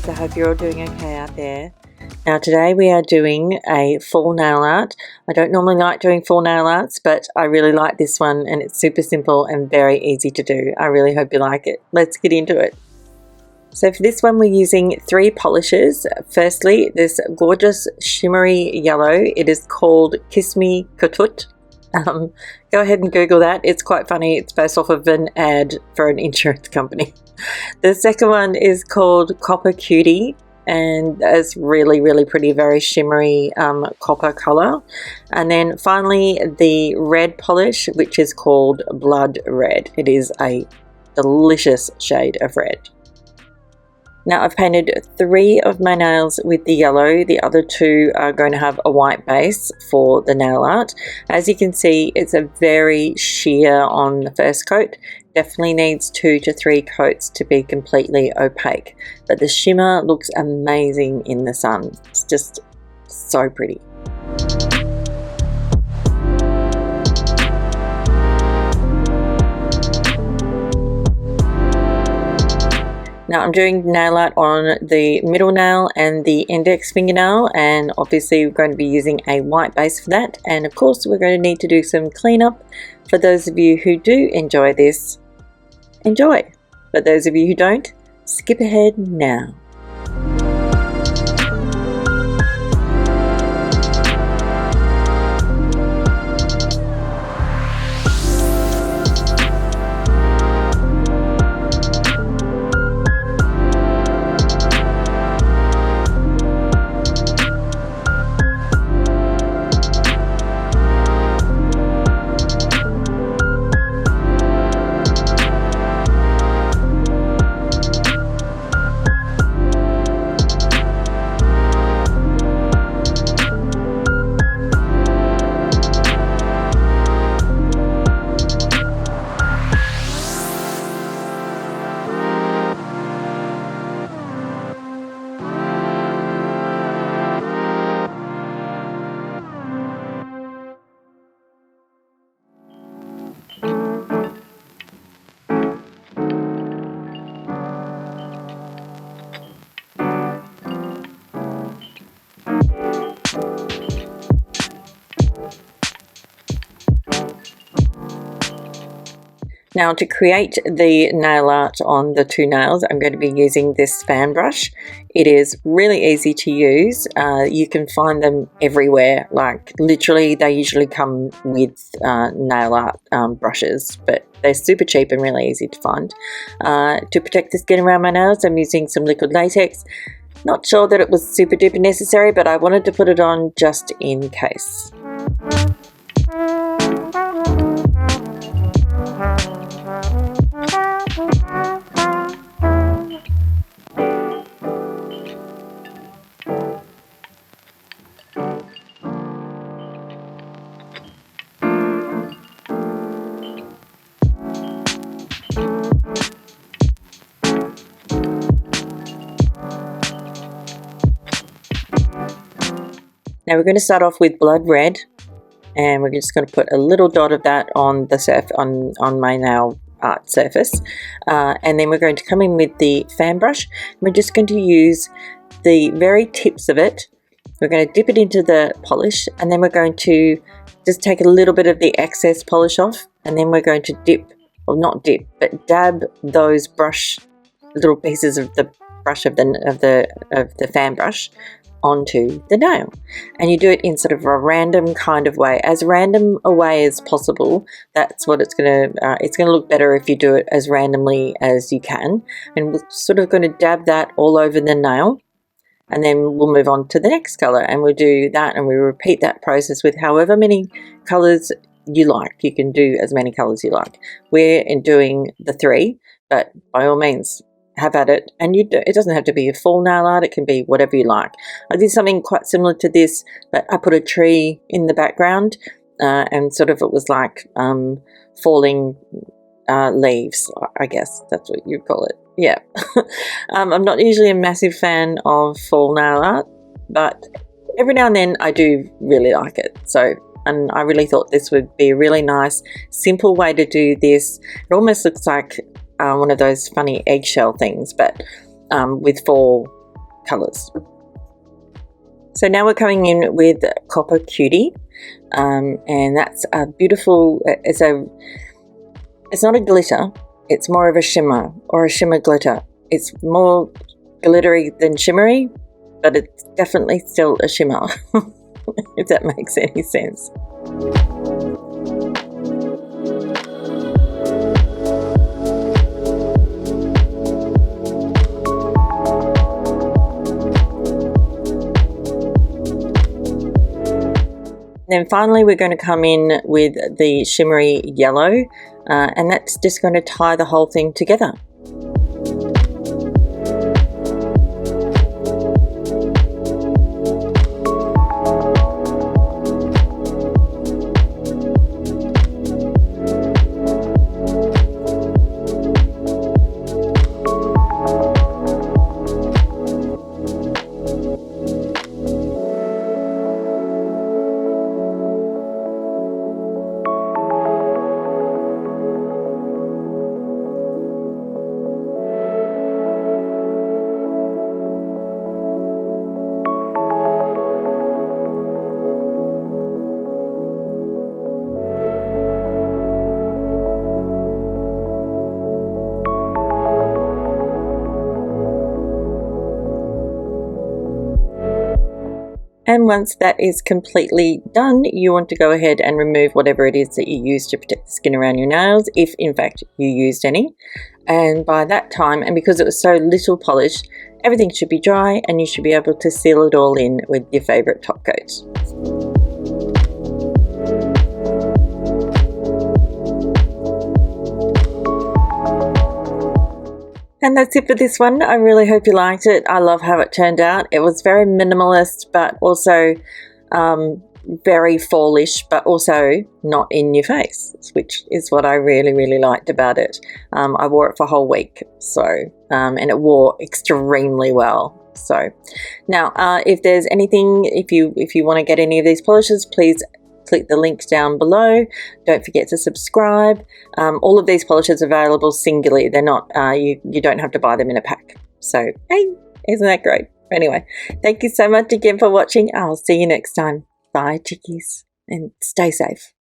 warmkeys. I hope you're all doing okay out there. Now today we are doing a fall nail art. I don't normally like doing fall nail arts, but I really like this one and it's super simple and very easy to do. I really hope you like it. Let's get into it. So for this one we're using 3 polishes. Firstly, this gorgeous shimmery yellow. It is called Kiss Me Katut. Go ahead and Google that. It's quite funny. It's based off of an ad for an insurance company. The second one is called Copper Cutie, and it's really, really pretty, very shimmery copper color. And then finally the red polish, which is called Blood Red. It is a delicious shade of red. Now I've painted 3 of my nails with the yellow. The other 2 are going to have a white base for the nail art. As you can see, it's a very sheer on the first coat. Definitely needs 2 to 3 coats to be completely opaque. But the shimmer looks amazing in the sun. It's just so pretty. Now I'm doing nail art on the middle nail and the index fingernail, and obviously we're going to be using a white base for that, and of course we're going to need to do some cleanup. For those of you who do enjoy this, enjoy. But those of you who don't, skip ahead now. Now to create the nail art on the 2 nails, I'm going to be using this fan brush. It is really easy to use. You can find them everywhere, like literally they usually come with nail art brushes, but they're super cheap and really easy to find. To protect the skin around my nails, I'm using some liquid latex. Not sure that it was super duper necessary, but I wanted to put it on just in case. Now we're going to start off with Blood Red, and we're just going to put a little dot of that on the on my nail art surface, and then we're going to come in with the fan brush. We're just going to use the very tips of it. We're going to dip it into the polish, and then we're going to just take a little bit of the excess polish off, and then we're going to dip, or not dip, but dab those little pieces of the brush of the fan brush onto the nail. And you do it in sort of a random kind of way, as random a way as possible. That's what it's going to look better if you do it as randomly as you can. And we're sort of going to dab that all over the nail, and then we'll move on to the next color, and we'll do that, and we repeat that process with however many colors you like. You can do as many colors you like. We're doing the 3, but by all means have at it. And it doesn't have to be a full nail art, it can be whatever you like. I did something quite similar to this, but I put a tree in the background, and sort of it was like falling leaves, I guess that's what you'd call it. Yeah. I'm not usually a massive fan of fall nail art, but every now and then I do really like it. And I really thought this would be a really nice, simple way to do this. It almost looks like one of those funny eggshell things, but with fall colours. So now we're coming in with Copper Cutie, and that's a beautiful, it's not a glitter, it's more of a shimmer or a shimmer glitter. It's more glittery than shimmery, but it's definitely still a shimmer, if that makes any sense. Then finally we're going to come in with the shimmery yellow, and that's just going to tie the whole thing together. And once that is completely done, you want to go ahead and remove whatever it is that you use to protect the skin around your nails, if in fact you used any. And by that time, and because it was so little polish, everything should be dry and you should be able to seal it all in with your favourite top coat. And that's it for this one. I really hope you liked it. I love how it turned out. It was very minimalist, but also very fallish, but also not in your face, which is what I really, really liked about it. I wore it for a whole week, so and it wore extremely well. So now, if there's anything, if you want to get any of these polishes, please click the link down below. Don't forget to subscribe. All of these polishes are available singly. They're not, you don't have to buy them in a pack. So, hey, isn't that great? Anyway, thank you so much again for watching. I'll see you next time. Bye, chickies, and stay safe.